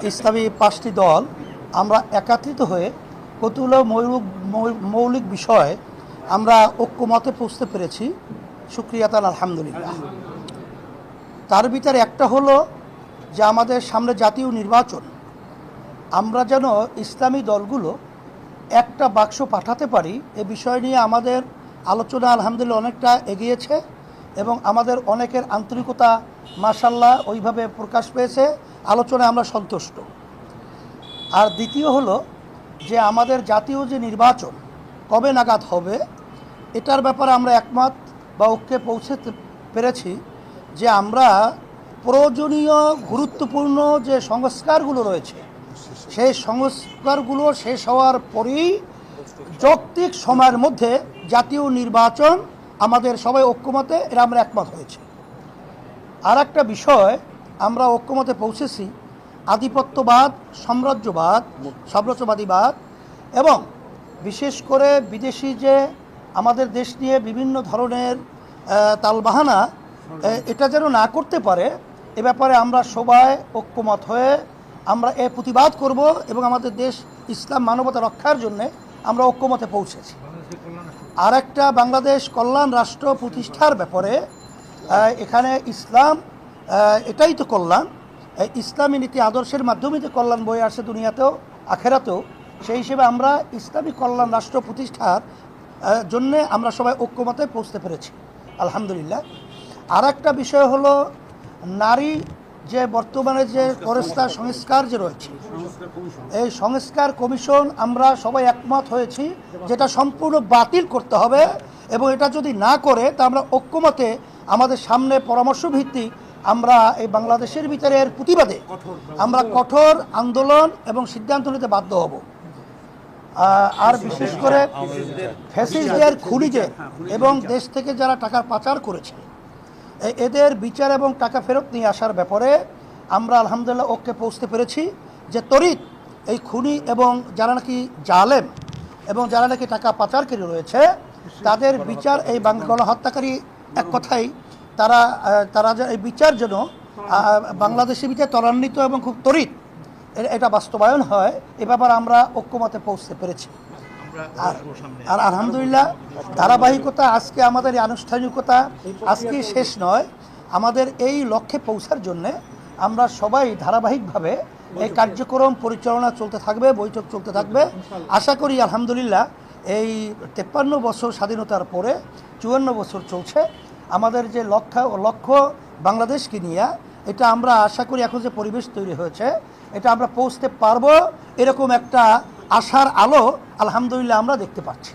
ইসলামী ৫টি দল আমরা একত্রিত হয়ে কতগুলো মৌলিক বিষয় আমরা ঐক্যমতে পৌঁছতে পেরেছি। শুকরিয়া তাআলা, আলহামদুলিল্লাহ। তার ভিতরে একটা হলো যে আমাদের সামনে জাতীয় নির্বাচন, আমরা যেন ইসলামী দলগুলো একটা বাক্স পাঠাতে পারি এ বিষয় নিয়ে আমাদের আলোচনা আলহামদুলিল্লাহ অনেকটা এগিয়েছে এবং আমাদের অনেকের আন্তরিকতা মাশাআল্লাহ ওইভাবে প্রকাশ পেয়েছে। আলোচনায় আমরা সন্তুষ্ট। আর দ্বিতীয় হলো যে আমাদের জাতীয় যে নির্বাচন কবে নাগাদ হবে এটার ব্যাপারে আমরা একমত বা ঐক্যে পৌঁছতে পেরেছি যে আমরা প্রয়োজনীয় গুরুত্বপূর্ণ যে সংস্কারগুলো রয়েছে সেই সংস্কারগুলো শেষ হওয়ার পরেই যৌক্তিক সময়ের মধ্যে জাতীয় নির্বাচন আমাদের সবাই ঐক্যমতে এরা আমরা একমত হয়েছে। আর একটা বিষয় আমরা ঐক্যমতে পৌঁছেছি, আধিপত্যবাদ, সাম্রাজ্যবাদীবাদ এবং বিশেষ করে বিদেশি যে আমাদের দেশ নিয়ে বিভিন্ন ধরনের তালবাহানা এটা যেন না করতে পারে এ ব্যাপারে আমরা সবাই ঐক্যমত হয়ে আমরা এ প্রতিবাদ করব এবং আমাদের দেশ ইসলাম মানবতা রক্ষার জন্যে আমরা ঐক্যমতে পৌঁছেছি। আর একটা বাংলাদেশ কল্যাণ রাষ্ট্র প্রতিষ্ঠার ব্যাপারে এখানে ইসলাম এটাই তো কল্যাণ, ইসলামী নীতি আদর্শের মাধ্যমে যে কল্যাণ বয়ে আসছে দুনিয়াতেও আখেরাতেও, সেই হিসেবে আমরা ইসলামী কল্যাণ রাষ্ট্র প্রতিষ্ঠার জন্যে আমরা সবাই ঐক্যমতে পৌঁছতে পেরেছি আলহামদুলিল্লাহ। আর একটা বিষয় হলো নারী যে বর্তমানে যে ফরেস্তার সংস্কার যে রয়েছে এই সংস্কার কমিশন আমরা সবাই একমত হয়েছি যেটা সম্পূর্ণ বাতিল করতে হবে এবং এটা যদি না করে তা আমরা ঐক্যমতে আমাদের সামনে পরামর্শ ভিত্তিক আমরা এই বাংলাদেশের ভিতরে এর প্রতিবাদে আমরা কঠোর আন্দোলন এবং সিদ্ধান্ত নিতে বাধ্য হব। আর বিশেষ করে ফ্যাসিস্টদের খুনিদের এবং দেশ থেকে যারা টাকা পাচার করেছে এদের বিচার এবং টাকা ফেরত নিয়ে আসার ব্যাপারে আমরা আলহামদুলিল্লাহ ঐক্যে পৌঁছতে পেরেছি যে ত্বরিত এই খুনি এবং যারা নাকি জালেম এবং যারা নাকি টাকা পাচারকারী রয়েছে তাদের বিচার, এই গণহত্যাকারী এক কথাই তারা এই বিচার যেন বাংলাদেশের ভিতরে ত্বরান্বিত এবং খুব ত্বরিত এটা বাস্তবায়ন হয় এ ব্যাপারে আমরা ঐক্যমতে পৌঁছতে পেরেছি। আর আলহামদুলিল্লাহ ধারাবাহিকতা আজকে আমাদের এই আনুষ্ঠানিকতা আজকে শেষ নয়, আমাদের এই লক্ষ্যে পৌঁছার জন্যে আমরা সবাই ধারাবাহিকভাবে এই কার্যক্রম পরিচালনা চলতে থাকবে, বৈঠক চলতে থাকবে। আশা করি আলহামদুলিল্লাহ এই 53 বছর স্বাধীনতার পরে 54 বছর চলছে আমাদের যে লক্ষ্য বাংলাদেশকে নিয়ে, এটা আমরা আশা করি এখন যে পরিবেশ তৈরি হয়েছে এটা আমরা পৌঁছতে পারবো এরকম একটা আশার আলো আলহামদুলিল্লাহ আমরা দেখতে পাচ্ছি।